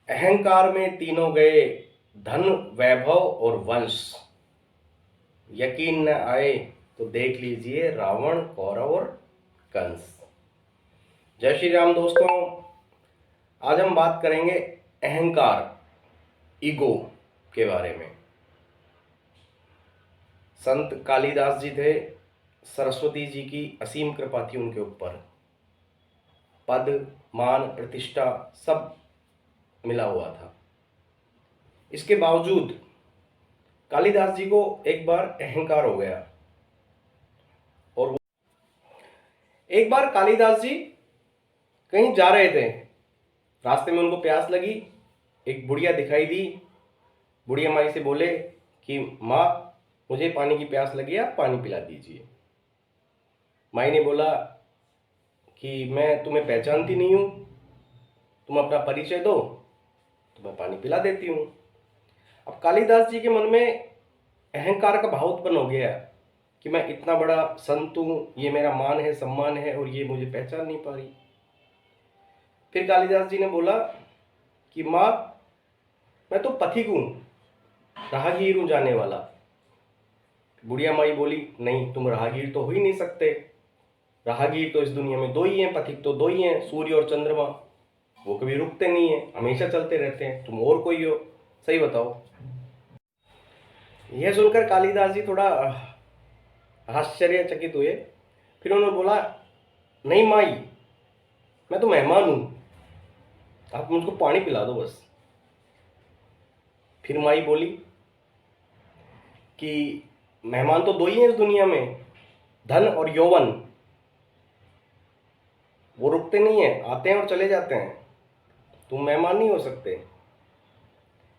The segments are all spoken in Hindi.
अहंकार में तीनों गए, धन वैभव और वंश। यकीन न आए तो देख लीजिए रावण, कौरव और कंस। जय श्री राम दोस्तों। आज हम बात करेंगे अहंकार, ईगो के बारे में। संत कालिदास जी थे, सरस्वती जी की असीम कृपा थी उनके ऊपर। पद, मान, प्रतिष्ठा सब मिला हुआ था। इसके बावजूद कालिदास जी को एक बार अहंकार हो गया। और एक बार कालिदास जी कहीं जा रहे थे, रास्ते में उनको प्यास लगी, एक बुढ़िया दिखाई दी। बुढ़िया माई से बोले कि माँ, मुझे पानी की प्यास लगी, आप पानी पिला दीजिए। माई ने बोला कि मैं तुम्हें पहचानती नहीं हूँ, तुम अपना परिचय दो तो मैं पानी पिला देती हूँ। अब कालिदास जी के मन में अहंकार का भाव उत्पन्न हो गया कि मैं इतना बड़ा संत हूँ, ये मेरा मान है, सम्मान है, और ये मुझे पहचान नहीं पा रही। फिर कालिदास जी ने बोला कि माँ, मैं तो पथिक हूँ, राहगीर हूँ, जाने वाला। बुढ़िया माई बोली, नहीं, तुम राहगीर तो हो ही नहीं सकते। राहगीर तो इस दुनिया में दो ही हैं, पथिक तो दो ही हैं, सूर्य और चंद्रमा। वो कभी रुकते नहीं हैं, हमेशा चलते रहते हैं। तुम और कोई हो, सही बताओ। यह सुनकर कालिदास जी थोड़ा आश्चर्यचकित हुए। फिर उन्होंने बोला, नहीं माई, मैं तो मेहमान हूँ, आप मुझको पानी पिला दो बस। फिर माई बोली कि मेहमान तो दो ही हैं इस दुनिया में, धन और यौवन। वो रुकते नहीं हैं, आते हैं और चले जाते हैं। तुम मेहमान नहीं हो सकते।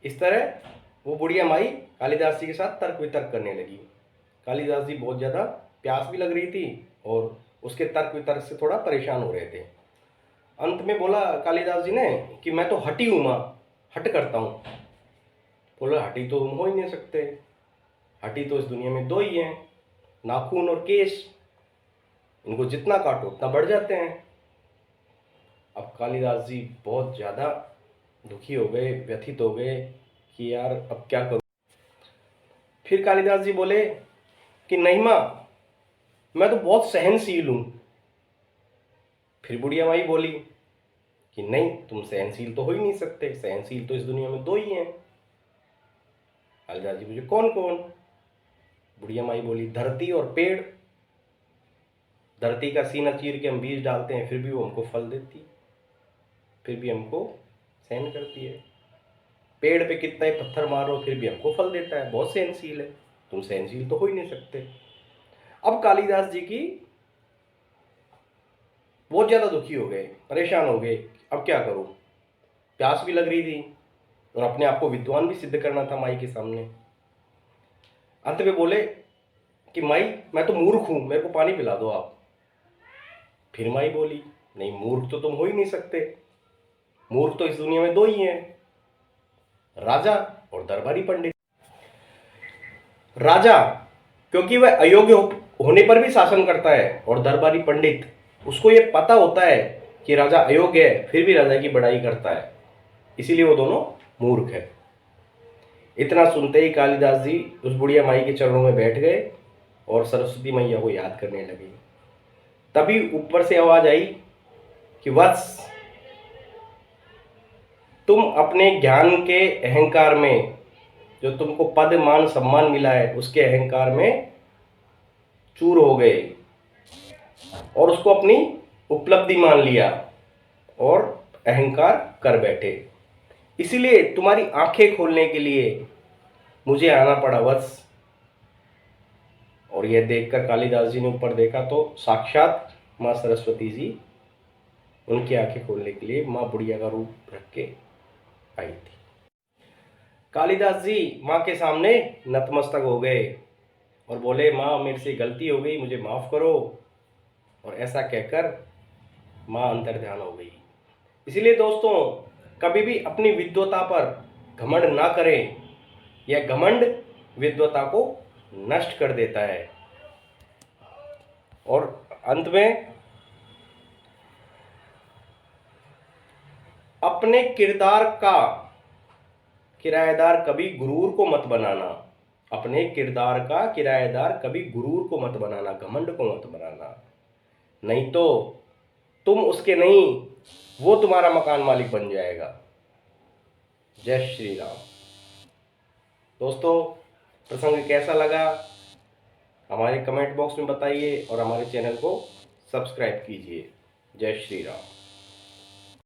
इस तरह वो बुढ़िया माई कालिदास जी के साथ तर्क वितर्क करने लगी। कालिदास जी बहुत ज़्यादा प्यास भी लग रही थी और उसके तर्क वितर्क से थोड़ा परेशान हो रहे थे। अंत में बोला कालिदास जी ने कि मैं तो हठी हूँ माँ, हट करता हूँ। बोला, हठी तो तुम हो ही नहीं सकते। हठी तो इस दुनिया में दो ही हैं, नाखून और केश। इनको जितना काटो उतना बढ़ जाते हैं। अब कालिदास जी बहुत ज़्यादा दुखी हो गए, व्यथित हो गए कि यार अब क्या करूं। फिर कालिदास जी बोले कि नहीं माँ, मैं तो बहुत सहनशील हूं। फिर बुढ़िया माई बोली कि नहीं, तुम सहनशील तो हो ही नहीं सकते, सहनशील तो इस दुनिया में दो ही हैं। कालिदास जी बोले, कौन कौन? बुढ़िया माई बोली, धरती और पेड़। धरती का सीना चीर के हम बीज डालते हैं, फिर भी वो हमको फल देती, फिर भी हमको सहन करती है। पेड़ पे कितना ही पत्थर मारो फिर भी हमको फल देता है, बहुत सहनशील है। तुम सहनशील तो हो ही नहीं सकते। अब कालिदास जी की बहुत ज़्यादा दुखी हो गए, परेशान हो गए। अब क्या करूं, प्यास भी लग रही थी और अपने आप को विद्वान भी सिद्ध करना था माई के सामने। अंत में बोले कि माई, मैं तो मूर्ख हूं, मेरे को पानी पिला दो आप। फिर माई बोली, नहीं, मूर्ख तो तुम हो ही नहीं सकते। मूर्ख तो इस दुनिया में दो ही हैं, राजा और दरबारी पंडित। राजा क्योंकि वह अयोग्य होने पर भी शासन करता है, और दरबारी पंडित, उसको ये पता होता है कि राजा अयोग्य है, फिर भी राजा की बड़ाई करता है, इसीलिए वो दोनों मूर्ख है। इतना सुनते ही कालिदास जी उस बुढ़िया माई के चरणों में बैठ गए और सरस्वती मैया को याद करने लगे। तभी ऊपर से आवाज आई कि वत्स, तुम अपने ज्ञान के अहंकार में, जो तुमको पद, मान, सम्मान मिला है, उसके अहंकार में चूर हो गए और उसको अपनी उपलब्धि मान लिया और अहंकार कर बैठे। इसीलिए तुम्हारी आंखें खोलने के लिए मुझे आना पड़ा वत्स। और यह देखकर कालिदास जी ने ऊपर देखा तो साक्षात माँ सरस्वती जी उनकी आंखें खोलने के लिए माँ बुढ़िया का रूप रख के आई थी। कालिदास जी माँ के सामने नतमस्तक हो गए और बोले, माँ, मेरे से गलती हो गई, मुझे माफ़ करो। और ऐसा कहकर माँ अंतर्ध्यान हो गई। इसीलिए दोस्तों, कभी भी अपनी विद्वता पर घमंड ना करें। यह घमंड विद्वता को नष्ट कर देता है। और अंत में अपने किरदार का किराएदार कभी गुरूर को मत बनाना। अपने किरदार का किराएदार कभी गुरूर को मत बनाना, घमंड को मत बनाना, नहीं तो तुम उसके नहीं, वो तुम्हारा मकान मालिक बन जाएगा। जय श्री राम। दोस्तों, प्रसंग कैसा लगा हमारे कमेंट बॉक्स में बताइए और हमारे चैनल को सब्सक्राइब कीजिए। जय श्री राम।